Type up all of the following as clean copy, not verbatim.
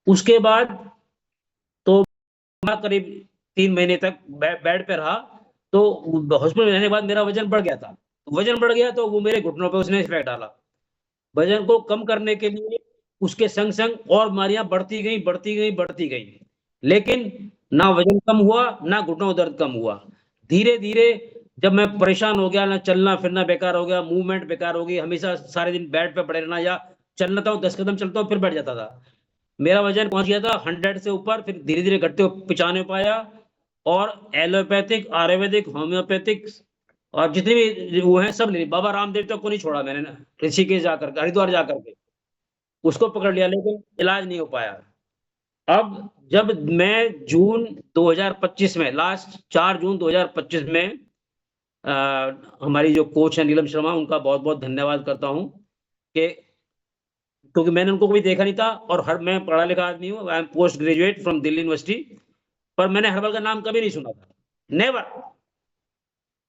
उसके बाद तो करीब 3 महीने तक बेड पे रहा। तो हॉस्पिटल में रहने के बाद मेरा वजन बढ़ गया था। वजन बढ़ गया तो वो मेरे घुटनों पे उसने इफेक्ट डाला। वजन को कम करने के लिए उसके संग-संग और बीमारियाँ बढ़ती गई, बढ़ती गई, बढ़ती गई। लेकिन ना वजन कम हुआ, ना घुटनों दर्द कम हुआ। धीरे-धीरे जब मैं परेशान हो गया, ना चलना-फिरना बेकार हो गया, मूवमेंट बेकार हो गई, हमेशा सारे दिन बेड पे पड़े रहना या चल लेता हूँ, 10 कदम चलता हूँ, फिर बैठ जाता था। मेरा वज़न पहुँच गया था 100 से ऊपर, फिर धीरे-धीरे घटते हुए 95 पाया और एलोपैथिक, आयुर्वेदिक, होम्योपैथिक और जितने भी वो हैं सब ले बाबा रामदेव तक को नहीं छोड़ा मैंने ना, ऋषिकेश जाकर के, हरिद्वार जाकर के। उसको पकड़ लिया लेकिन इलाज नहीं हो पाया। अब जब मैं जून 2025 में लास्ट 4 जून 2025 में अ, हमारी जो कोच है नीलम शर्मा उनका बहुत-बहुत धन्यवाद करता हूँ कि क्योंकि मैंने उनको कभी देखा नहीं था और मैं पढ़ा-लिखा आदमी हूँ, I am post graduate from Delhi university पर मैंने हर्बल का नाम कभी नहीं सुना था, नेवर।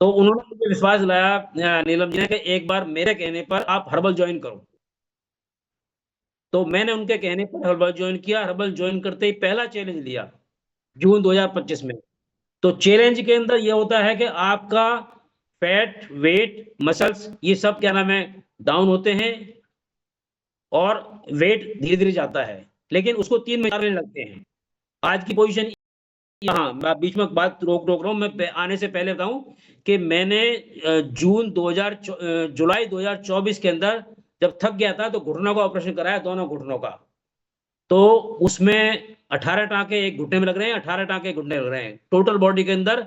तो उन्होंने मुझे विश्वास दिलाया नीलम जी ने कि एक बार मेरे कहने पर आप हर्बल जॉइन करो। तो मैंने उनके कहने पर हर्बल जॉइन किया, हर्बल जॉइन करते ही पहला चैलेंज लिया, जून 2025 में। तो चैलेंज के अंदर ये होता है कि आपका फैट, वेट, मसल्स ये सब क्या नाम है डाउन होते हैं और वेट धीरे-धीरे जाता है। लेकिन उसको 3 महीने 4 महीने लगते हैं। आज की पोज़ीशन यहाँ मैं बीच में बात रोक रहा हूँ, मैं आने से पहले बताऊँ कि मैंने जुलाई 2024 के अंदर जब थक गया था तो घुटनों का ऑपरेशन कराया दोनों घुटनों का। तो उसमें 18 टाँके एक घुटने में लग रहे हैं, 18 टाँके एक घुटने में लग रहे हैं। टोटल बॉडी के अंदर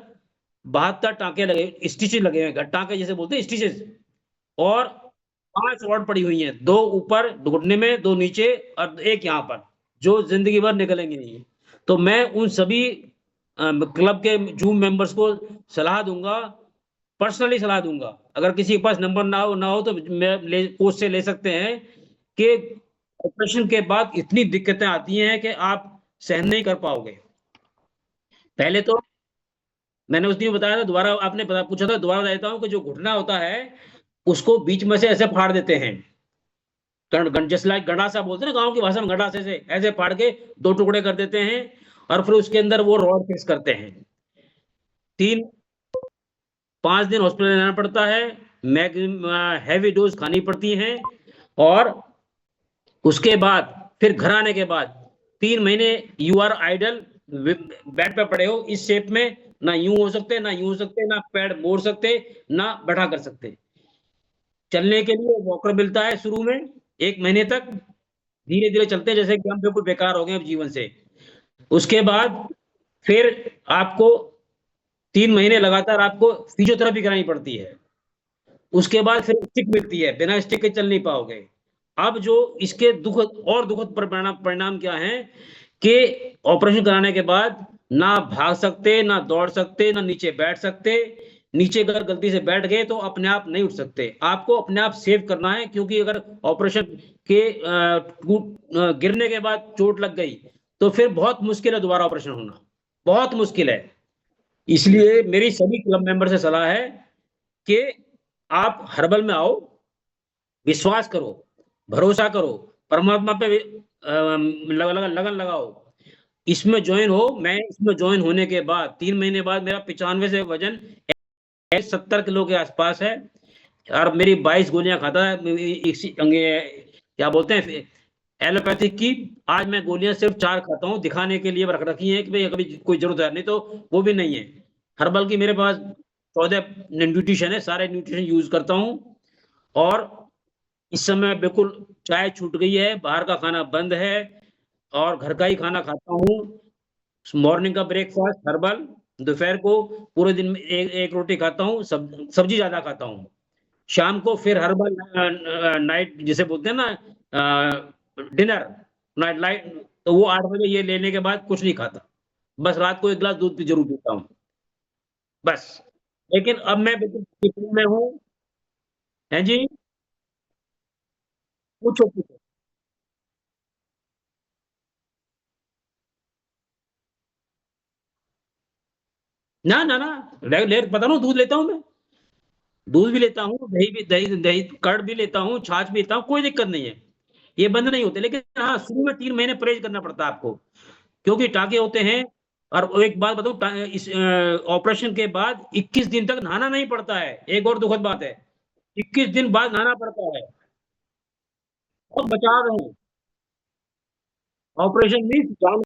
72 टाँके लगे स्टिचेज़ लगे हुए हैं, टाँके जिसे बोलते हैं स्टिचेज़ और 5 रॉड पड़ी हुई हैं, 2 ऊपर घुटने में, 2 नीचे और 1 यहाँ पर, जो ज़िंदगी भर निकलेंगी नहीं। तो मैं उन सभी क्लब के जूम मेंबर्स को सलाह दूँगा, पर्सनली सलाह दूँगा। अगर किसी के पास नंबर ना हो तो मैं कोच से ले सकते हैं कि ऑपरेशन के बाद इतनी दिक्कतें आती हैं कि आप सहन नहीं कर पाओगे। पहले तो मैंने उस दिन बताया था दोबारा आपने पूछा था दोबारा बता देता हूँ कि जो घुटना होता है, उसको बीच में से ऐसे फाड़ देते हैं। जस्ट लाइक गंडासा बोलते हैं ना गाँव की भाषा में गंडासे से ऐसे फाड़ के 2 टुकड़े कर देते हैं और फिर उसके अंदर वो रॉड फिक्स करते हैं। 3-5 दिन हॉस्पिटल में रहना पड़ता है, हेवी डोज़ खानी पड़ती हैं और उसके बाद फिर घर आने के बाद 3 महीने यू आर आइडल बेड पे पड़े हो इस शेप में, ना यूँ हो सकते, ना यूँ हो सकते, ना पैर मोड़ सकते, ना बैठा कर सकते। चलने के लिए वॉकर मिलता है शुरू में 1 महीने तक, धीरे-धीरे चलते हैं जैसे कि हम बिल्कुल बेकार हो गए अब जीवन से। उसके बाद फिर आपको 3 महीने लगातार आपको फिजियोथेरेपी करानी पड़ती है। उसके बाद फिर स्टिक मिलती है, बिना स्टिक के चल नहीं पाओगे। अब जो इसके दुखद परिणाम परिणाम क्या हैं कि ऑपरेशन कराने के बाद ना भाग सकते, ना दौड़ सकते, ना नीचे बैठ सकते। नीचे अगर गलती से बैठ गए तो अपने आप नहीं उठ सकते। आपको अपने आप सेव करना है क्योंकि अगर ऑपरेशन के गिरने के बाद चोट लग गई, तो फिर बहुत मुश्किल है दोबारा ऑपरेशन होना, बहुत मुश्किल है। इसलिए मेरी सभी क्लब मेंबर से सलाह है कि आप हर्बल में आओ, विश्वास करो, भरोसा करो, परमात्मा पे लगन लगाओ। इसमें जॉइन हो, मैं इसमें जॉइन होने के बाद 3 महीने बाद मेरा 95 से वज़न 70 किलो के आसपास है और मेरी 22 गोलियाँ खाता है क्या बोलते हैं एलोपैथिक की। आज मैं गोलियाँ सिर्फ़ 4 खाता हूँ, दिखाने के लिए रख रखी हैं कि भई कभी कोई ज़रूरत है, नहीं तो वो भी नहीं है। हर्बल की मेरे पास 14 न्यूट्रिशन है, सारे न्यूट्रिशन यूज़ करता हूँ और इस समय बिल्कुल चाय छूट गई है, बाहर का खाना बंद है और घर का ही खाना खाता हूँ। मॉर्निंग का ब्रेकफ़ास्ट हर्बल, दोपहर को पूरे दिन में 1 रोटी खाता हूँ, सब्ज़ी ज़्यादा खाता हूँ। शाम को फिर हर्बल नाइट जिसे बोलते हैं ना डिनर लाइट तो वो 8 बजे ये लेने के बाद कुछ नहीं खाता। बस रात को 1 ग्लास दूध भी ज़रूर पीता हूँ, बस। लेकिन अब मैं बिल्कुल डिसिप्लिन में हूँ। हैं जी? पूछो। ना, रेगुलर बता रहा हूँ दूध लेता हूँ मैं। दूध भी लेता हूँ, दही कर्ड भी लेता हूँ, छाछ भी लेता हूँ, कोई दिक्कत नहीं है। ये बंद नहीं होते, लेकिन हाँ शुरू में 3 महीने परहेज करना पड़ता है आपको, क्योंकि टाँके होते हैं। और एक बात बताऊं, इस ऑपरेशन के बाद 21 दिन तक नहाना नहीं पड़ता है। एक और दुखद बात है, 21 दिन बाद नहाना पड़ता है। और बचाव है, ऑपरेशन मीन्स जान